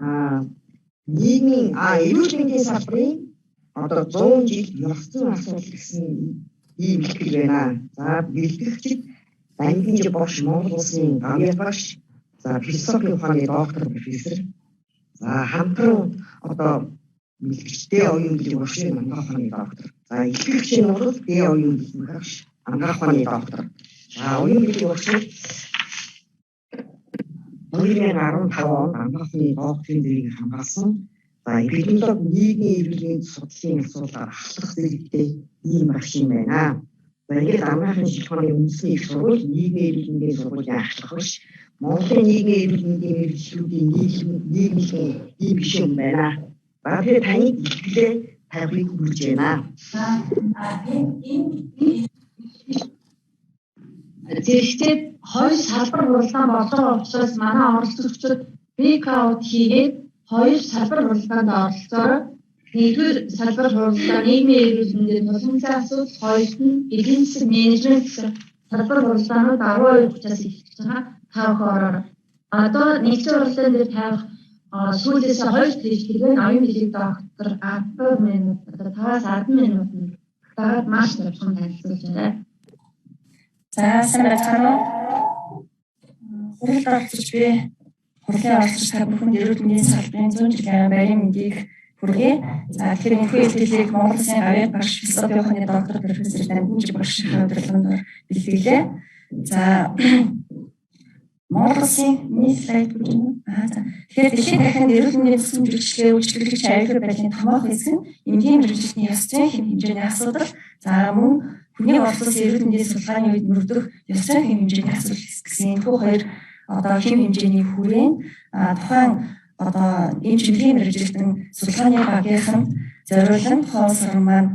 нийгмийн эрүүл мэндийн салбарын одоо 100 жил ёс зүйн асуудал гэсэн ийм бэлтгэл байна. За бэлтгэгчид Данилын Борш Монгол Улсын гавьяа багш, за философийн ухааны доктор профессор, за хамтран одоо бэлтгэгчтэй оюун билэг уршийн анагаах ухааны доктор, за илтгэгчийн бол дэ оюун билэг багш, анагаах ухааны доктор, за оюун билэг уршийн 2015 онд анагаах ухааны докторийн зэргийг хамгаалсан. За эпидемиолог нийгмийн эрүүл мэндийн судлалын асуудлаар ахлах зэрэгтэй ийм багш юм байна. За ингээд анагаахын шилжүүлэхүүний үндэсний их сургууль нийгмийн эрүүл мэндийн сургуулийн ахлах багш, Монголын нийгмийн эрүүл мэндийн мэргэжлүүдийн нийгмийн ийм гишүүн байна. За тэгэхээр таны итгэлээ тавихыг хүсэж байна. Зэрэгтэй хоёр салбар уралдаан болдог учраас манай оролцогчид бэкаут хийгээд хоёр салбар уралдаанд оролцоорой. Нэгдүгээр салбар уралдаан нийгмийн эрүүл мэндийн тусламжийн асуудал, хоёрт нь эдийн засаг менежмент салбар уралдаанууд 12-аас эхэлж байгаа. Тавх ороо. Одоо нэгдүгээр уралдаан дээр тавих сүүлээс 2 хэлбэр оюун билэг доктор 10 минут, 5-10 минут дараад маш товчхон танилцуулж байна. За сайн байцгаана уу? Хүрэлт оролцож би хурлын оролцогч та бүхэнд эрүүл мэндийн салбарын 100 жилийн баярын мэндийг хүргэе. За тэгэхээр энэхүү илтгэлийг Монгол Улсын гавьяа багш, философийн ухааны доктор профессор Данилын Борш удирдлаганд бэлтгэлээ. За Монгол Улсын нийт слайд гэж юм. За тэгэхээр дэлхийн дахинд эрүүл мэндийн тусламж үйлчилгээ үйлчлэгч аюулгүй байдлын томоохон хэсэг нь эмнэлгийн мэргэжилтний ёс зүйн хэм хэмжээний асуудал. За мөн хүний оролцсон эрүүл мэндийн судалгааны үед мөрдөх ёс зүйн хэм хэмжээний асуудал гэсэн энэхүү хоёр одоо хэм хэмжээний хүрээнд тухайн одоо эмч эмнэлгийн мэргэжилтэн судалгааны багийнхан зориулан тухайн улс орн маань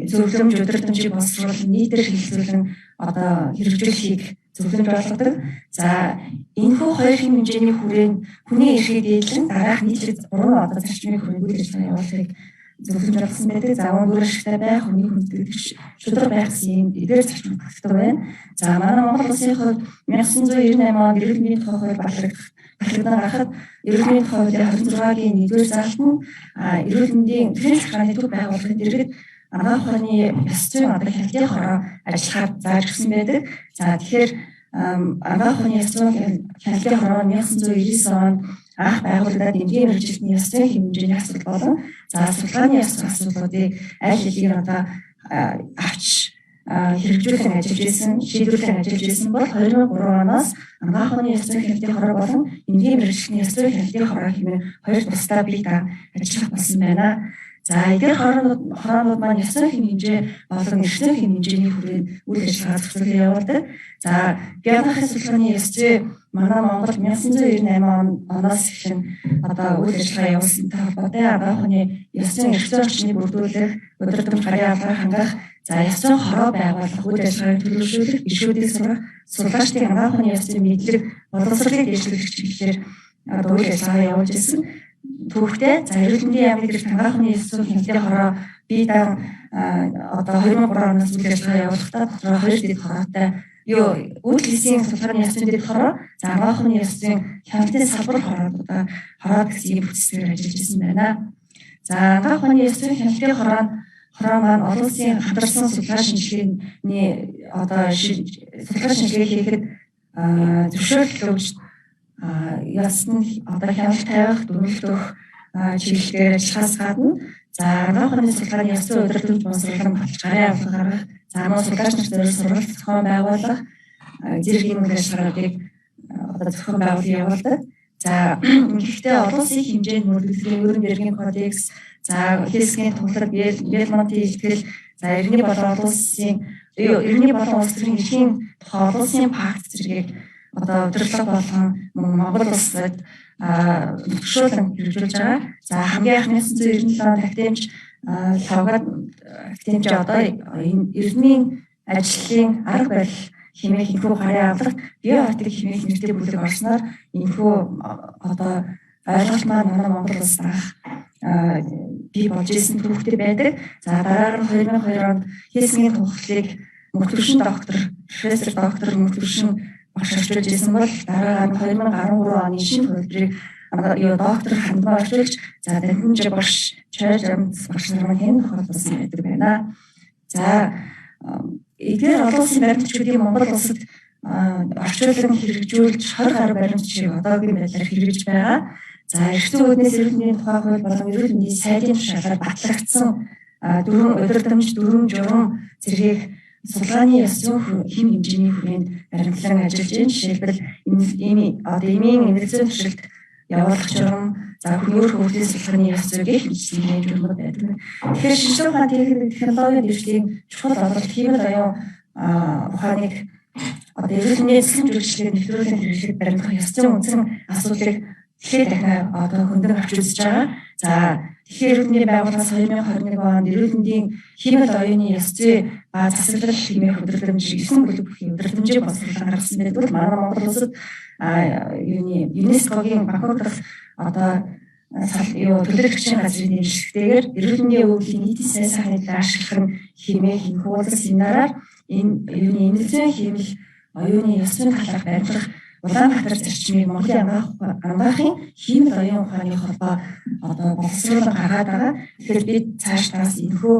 зөвлөмж удирдамжийг боловсруулан нийтээр хэлэлцүүлэн одоо хэрэгжүүлэхийг зөвлөмж болгодог. За энэхүү хоёр хэм хэмжээний хүрээнд хүний эрхийг дээдлэн дараах нийтлэг 3 одоо зарчмын хүрээнд үйл ажиллагаа явуулахыг зөвлөмж болгосон байдаг. За өндөр ашигтай байх, хүний хүндэтгэж шударга байх гэсэн эдгээр зарчим тогтдог байна. За манай Монгол Улсын хувьд 1998 онд эрүүл мэндийн тухай хууль батлагдсан гарахад эрүүл мэндийн тухай хуулийн 26-гийн 1-р залтанд эрүүл мэндийн төрийн захиргааны төв байгууллагын дэргэд анагаах ухааны ёс зүйн одоо хяналтын хороо ажиллахаар зааж өгсөн байдаг. За тэгэхээр анагаах ухааны ёс зүйн хяналтын хороо 1999 онд анх байгуулагдаад эмнэлгийн мэргэжилтний ёс зүйн хэм хэмжээний асуудал болон за судалгааны ёс зүйн асуудлуудыг аль хэдийн одоо авч хэрэгжүүлэн ажиллаж байсан, шийдвэрлэн ажиллаж байсан бол 2003 оноос анагаах ухааны ёс зүйн хяналтын хороо болон эмнэлгийн мэргэжилтний ёс зүйн хяналтын хороо хэмээн хоёр тусдаа бий ажиллах болсон байна. За эдгээр хороонууд маань ёс зүйн хэм хэмжээ болон эрх зүйн хэм хэмжээний хүрээнд үйл ажиллагаа зохицуулан явуулдаг. За биологийн судалгааны ёс зүй манай Монгол 1998 оноос эхлэн одоо үйл ажиллагаа явуулсантай холбоотой анагаах ухааны ёс зүйн эрх зүйн орчныг бүрдүүлэх, удирдамж гарын албаар хангах, за ёс зүйн хороо байгуулах, үйл ажиллагааг төлөвшүүлэх, гишүүдийг сургах, судлаачдын анагаах ухааны ёс зүйн мэдлэг, боловсролыг дэвшлүүлэх чиглэлээр одоо үйл ажиллагаа явуулж ирсэн. Түүхтэй за эрүүл мэндийн яамны гэрэл анагаах ухааны ёс зүйн хяналтын хороо бие даан одоо 2003 оноос үйл ажиллагаа явуулахдаа дотроо 2 дэд хороотой үйл хийсийн судалгааны ёс зүйн дэд хороо, за анагаах ухааны ёс зүйн хяналтын салбар хороо гэсэн ийм бүтцээр ажиллаж ирсэн байна. За анагаах ухааны ёс зүйн хяналтын хороо маань олон улсын хамтарсан судалгаа шинжилгээний одоо судалгаа шинжилгээ хийхэд зөвшөөрөл өгч ясны одоо хяналт тавих, дүгнэлтөх чиглэлээр ажиллахаас гадна за анагаах ухааны судалгааны ёс зүйн удирдамж боловсруулан баталж гарын авалга гаргах, за мөн судалгаач нар зориулсан сургалт зохион байгуулах зэрэг ийм үйл ажиллагааг одоо зохион байгуулан явуулдаг. За гэхдээ олон улсын хэмжээнд мөрдөглөлийн ерөнхий иргэний кодекс, за хэлсгийн тунгалаг, Бельмонтын ихтгэл, за иргэний болон олон улсын улс төрийн эрхийн тухай олон улсын пакт зэргийг одоо удирдлага болгон Монгол улсад зөвшөөрлөн хэрэгжүүлж байгаа. За хамгийн анх 1997 онд актемж лавгаад актемж одоо эрдмийн ажлын арга барил хэмээх энэхүү гарын авлагт биоэтик хэмээх нэртэй бүлэг орсноор энэхүү одоо ойлголт маань манай Монгол улсад анх бий болж ирсэн түүхтэй байдаг. За дараагаар нь 2002 онд хэлсгийн тунхаглыг мөртөвшин доктор, профессор доктор мөртөвшин багш орчуулж ирсэн бол дараагаар нь 2013 оны шинэ хувилбарыг юу доктор хандмаа орчуулж за дамжиж багш чойж амц багш нар маань хэн тохиолдсон байдаг байна. За эдгээр олон улсын баримтчдын Монгол улсад орчуулан хэрэгжүүлж 20 гаруй баримтчийг одоогийн байдлаар хэрэгжиж байгаа. За эрх зүйн үүднээс эрүүл мэндийн тухай хууль болон эрүүл мэндийн сайдын тушаалаар батлагдсан дөрвөн удирдамж, дөрвөн журам зэргийг судалгааны ёс зүйн хэм хэмжээний хүрээнд баримтлан ажиллаж байна. Жишээлбэл эмийн эмнэлзийн туршилт явуулах журам, за хүний өөр хөгжлийн судалгааны ёс зүйн хэмжээний журмууд байдаг. Тэгэхээр шинжилгээ ухааны технологийн дэвшлийн чухал ололт хиймэл оюун ухааныг эрүүл мэндийн засгийн жүргизлийг нэвтрүүлэн хэрэглэх баримтлах ёс зүйн үндсэн асуудлыг тэгэхээр дахин хөндөг авч үзэж байгаа. За тэгэхээр эрүүл мэндийн байгууллагаас 2021 онд эрүүл мэндийн хиймэл оюуны ёс зүй ба засаглал хэмээх удирдамж 9 бүлэг бүхий удирдамжийг боловсруулан гаргасан байдаг бол манай Монгол улсад ЮНЕСКОгийн Бангкок дахь төлөөлөгчийн газрын дэмжлэгтэйгээр эрүүл мэндийн өвлийн нийтийн сайн сайхны ашиглах нь хэмээх энэ хууль семинараар энэ эмнэлзийн хиймэл оюуны ёс зүйн талаар баримтлах Улаанбаатар зарчмыг Монголын анагаахын хиймэл оюун ухааны холбоо боловсруулан гаргаад байгаа. Тэгэхээр бид цаашдаас энэхүү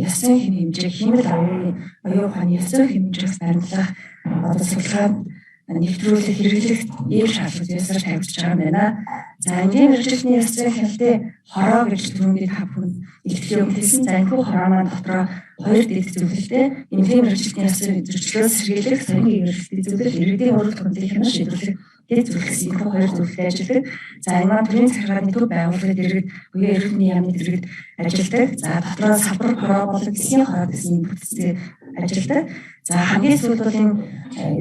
ёс зүйн хэм хэмжээг хиймэл оюун ухааны ёс зүйн хэмжээс баримтлах судалгаанд нэвтрүүлэх хэрэглэх ийм шаардлага зүйсээр тавьж байгаа юм байна. За энгийн мэргэжлийн ёс зүйн хяналтын хороо гэж түрүүний та бүхэн илтгэхийн өмнөсөн. За энэхүү хороо маань дотроо 2 дэд зөвлөлттэй энгийн мэргэжлийн ёс зүйн зөрчлөөс сэргийлэх, соёлын эрхлэлтийн зөвлөлт, иргэдийн өөрчлөлт хөндлөлт хянах шийдвэрлэх дэд зөвлөлтийн энэхүү 2 зөвлөлтөд ажилладаг. За энэ маань төрийн захиргааны төв байгууллагад иргэд буюу эрүүл мэндийн яамны иргэд ажилладаг. За дотроо салбар хороо болон эсийн хороо гэсэн энэ бүтцийг ажилладаг. За хамгийн сүүлд бол энэ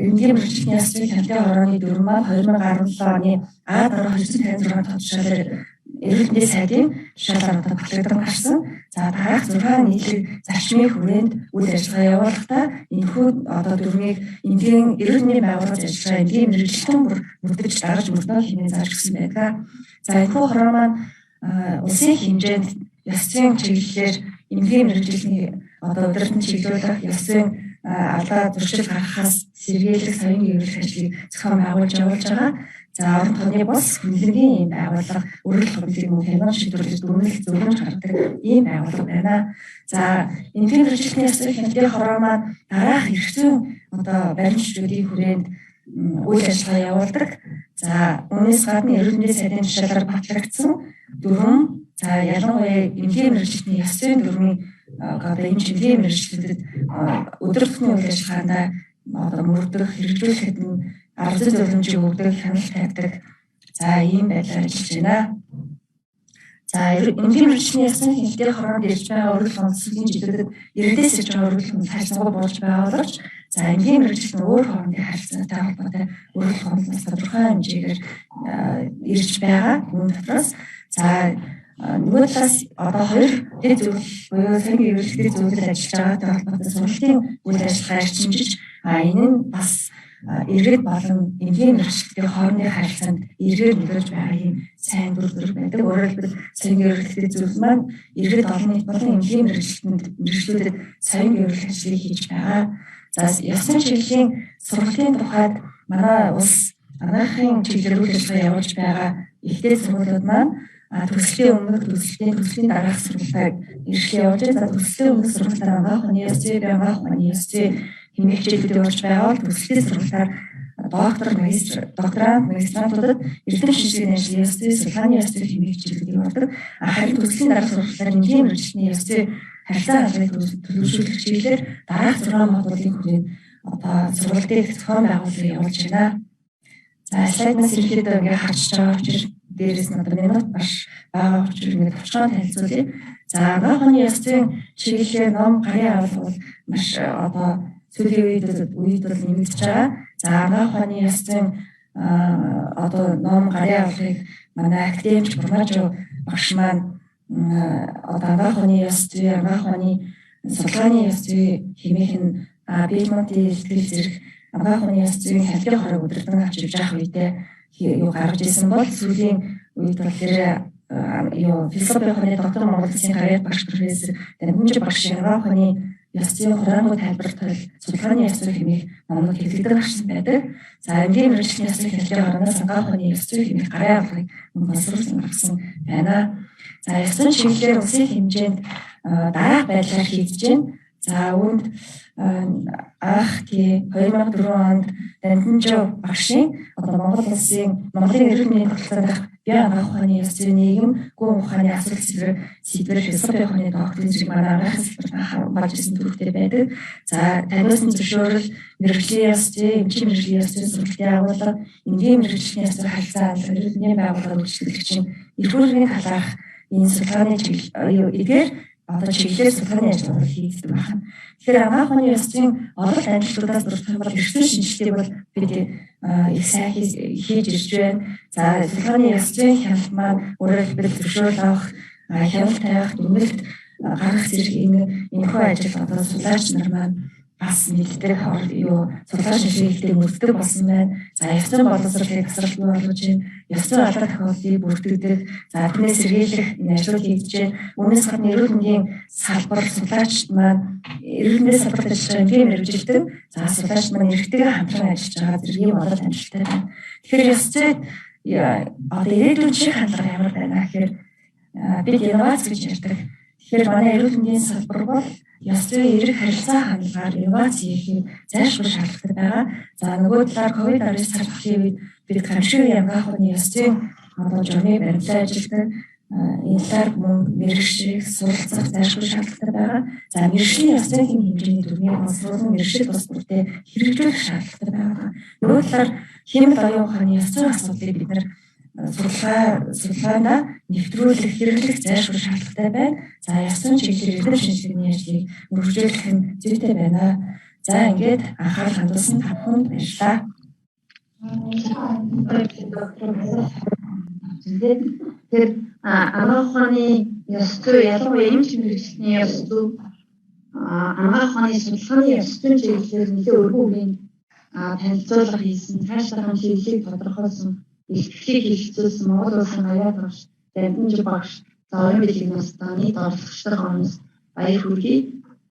энгийн мэргэжлийн ёс зүйн хяналтын хорооны дүрм маань 2017 оны А/956 тодорхойлолоор эрүүл мэндийн сайдын тушаалаар батлагдсан гарсан. За дараах 6 нийтлэг зарчмын хүрээнд үйл ажиллагаа явуулахдаа энэхүү дүрмийг энгийн эрүүл мэндийн байгууллагын ажиллагаа энгийн мэргэжлийн бүр бүрдэж дагаж мөрдөө хэмээн зааж өгсөн байдаг. За энэхүү хороо маань улсын хэмжээнд ёс зүйн чиглэлээр энгийн мэргэжлийн удирдсан чиглүүлэх ёс зүйн алдаа зуршил гаргахаас сэргийлэх соёлын эрхлэх ажлыг зохион байгуулж явуулж байгаа. За орон тооны бус хүнлэнгийн байгууллага өргөл хөндлөлтийн мөн хянах шийдвэрлэж дүрмэлт зөвлөмж гаргадаг ийм байгууллага байна. За энгийн мэргэжлийн ёс зүйн хяналтын хороо маань дараах эрх зүйн баримтчдын хүрээнд үйл ажиллагаа явуулдаг. За үүнээс гадна эрүүл мэндийн сайдын тушаалаар батлагдсан дүрм, за ялангуяа энгийн мэргэжлийн ёс зүйн дүрмийн энэ чиглэлийн мэргэжлүүдэд өдөр тутмын үйл ажиллагаанд мөрдөх, хэрэгжүүлэхэд нь арга зүйн зөвлөмжийг өгдөг, хяналт тавьдаг. За ийм байдлаар ажиллаж байна. За энгийн мэргэжлийн ёс зүйн хяналтын хороонд ирж байгаа өргөл хонцлогийн жилүүдэд иргэдээс ирж байгаа өргөл хонц харьцангуй болж байгаа боловч за энгийн мэргэжлийн өөр хоорондын харилцаатай холбоотой өргөл хонцоос тодорхой хэмжээгээр ирж байгаа. Үүн дотроос за нөгөө талаас хоёр дэд зөвлөл буюу соёлын эрхлэлтийн зөвлөлд ажиллаж байгаатай холбоотой сургалтын үйл ажиллагаа арчимжиж энэ нь бас иргэд болон энгийн мэргэжлийн хоорондын харилцаанд эргээр нөлөөлж байгаа юм сайн дүр байдаг. Өөрөөр хэлбэл соёлын эрхлэлтийн зөвлөл маань иргэд олон нийт болон энгийн мэргэжлүүдэд соёлын эрхлэх ажлыг хийж байгаа. За ёсын чиглэлийн сургалтын тухайд манай улс анагаахын чиглэлээр үйл ажиллагаа явуулж байгаа ихтэй сургуулиуд маань төслийн өмнөх төслийн дараах сургалтыг эрхлээ явуулж байгаа. За төслийн өмнөх сургалтаар анагаах ухааны ёс зүй, анагаах ухааны ёс зүй хэмээх хичээлүүд явуулж байгаа бол төслийн сургалтаар докторант, магистрантуудад эрдэм шинжилгээний ажлын ёс зүй, судалгааны ёс зүй хэмээх хичээлүүд явуулдаг. Харин төслийн дараах сургалтаар энгийн мэргэжлийн ёс зүй харилцаа хангалтыг төлөвшүүлэх чиглэлээр дараах 6 модулын хүрээнд сургалтыг зохион байгуулалт явуулж байна. За слайднаас ирэхэд ингээд харж байгаа учраас дээрээс нь минут баш байгаа учраас ингээд товчхон танилцуулъя. За анагаах ухааны ёс зүйн чиглэлээр ном гарын авалт маш сүүлийн үед бол нэмэгдэж байгаа. За анагаах ухааны ёс зүйн ном гарын авалтыг манай академич Бурмажуу багш маань анагаах ухааны ёс зүй, анагаах ухааны судалгааны ёс зүй хэмээх нь Белмонти сэтгэл зэрэг анагаах ухааны ёс зүйн хяналтын хорог удирдан авч явж байгаа үедээ гаргаж ирсэн бол сүүлийн үед бол тэр философи ухааны доктор Монгол Улсын гарьяат багш профессор Дамжин багш анагаах ухааны ёс зүйн хураангуй тайлбарлалт судалгааны ёс зүй хэмээх номнууд хэвлэгдэж гарсан байдаг. За эмнэлгийн мэргэжлийн ёс зүй хяналтын гараанаас ангаах оны ёс зүй хэмээх гарын авлагыг мөн боловсруулсан гаргасан байна. За ёс зүйн чиглэлээр улсын хэмжээнд дараах байдлаар хийгдэж байна. За үүнд анх 2004 онд Данданжуу багшийн Монгол улсын Монголын эрүүл мэндийн тогтолцоонд бие ангаах ухааны ёс зүйн нийгэм гүн ухааны асуудал сэдвэр философи ухааны докторийн зэрэг манай ангаах сэдвэр болж ирсэн төрөлтэй байдаг. За таниусан зөвшөөрөл мэргэжлийн ёс зүй, эмчийн мэргэжлийн ёс зүйн сургалтын агуулга, энгийн мэргэжлийн ёс зүйн харилцаа эрүүл мэндийн байгууллагын үйлчлэгчийн эрхүүрийн халаах энэ судалгааны эдгээр одоо чиглэлээр судалгааны ажил хийгддэг байна. Тэгэхээр ангаах ухааны ёс зүйн оролт амжилтуудаас дуртай бол эрхлэн шинжилгээг бол бид их сайн хийж ирж байна. За судалгааны ёс зүйн хяналт маань өөрөөр хэлбэл зөвшөөрөл авах, хяналт тавих, дүгнэлт гаргах зэрэг энэ хүү ажил одоо судлаач нар маань бас мэддэг судалгаа шинжилгээтэй мөрддөг болсон байна. За ёс зүйн боловсролыг тасралтгүй болгож байна. Ёс зүйн алдаа тохиолдлыг бүртгэдэг. За тэрнээс сэргийлэх энэ ажлууд хийгдэж байна. Үүнээс гадна эрүүл мэндийн салбар судлаачид маань эрүүл мэндийн салбарт ажиллаж байгаа эмнэлгийн мэргэжилтэн за судлаач маань эрэгтэйгээ хамтран ажиллаж байгаа зэрэг ийм болоод амжилттай байна. Тэгэхээр ёс зүйд одоо ирээдүйн шиг хандлага ямар байна гэхээр бид инновац гэж ярьдаг. Тэгэхээр манай эрүүл мэндийн салбар бол ёс зүйн эрэг харилцаа хандлагаар инновац хийхийг зайлшгүй шаардлагатай байгаа. За нөгөө талаар COVID-19 сархлын үед бид гамшигын ангаах ухааны ёс зүйн одоо журмыг баримтлан ажилладаг. Энэ талаар мөн мэргэжийг суралцах зайлшгүй шаардлагатай байгаа. За мэргэжлийн ёс зүйн хэмжээний дүрмийг боловсруулан мэргэжил тус бүртээ хэрэгжүүлэх шаардлагатай байгаа. Нөгөө талаар хэмэл оюун ухааны ёс зүйн асуудлыг бид нар судалгаанда нэвтрүүлэх, хэрэглэх зайлшгүй шаардлагатай байна. За ёс зүйн чиглэлээр эрдэм шинжилгээний ажлыг өргөжүүлэх нь зүйтэй байна. За ингээд анхаарал хандуулсан та бүхэнд баярлалаа. Тэр ангаах ухааны ёс зүй ялангуяа эмч мэргэжлийн ёс зүй ангаах ухааны судалгааны ёс зүйн чиглэлээр нэлээд өргөгийн танилцуулга хийсэн, цаашлах чиглэлийг тодорхойлсон илтгэхийг хэлэлцүүлсэн Монгол улсын аяар багш Данданжуу багш за Орон бэлгийн настаа нийт оролцогчдоор гомс баяр хүргэе.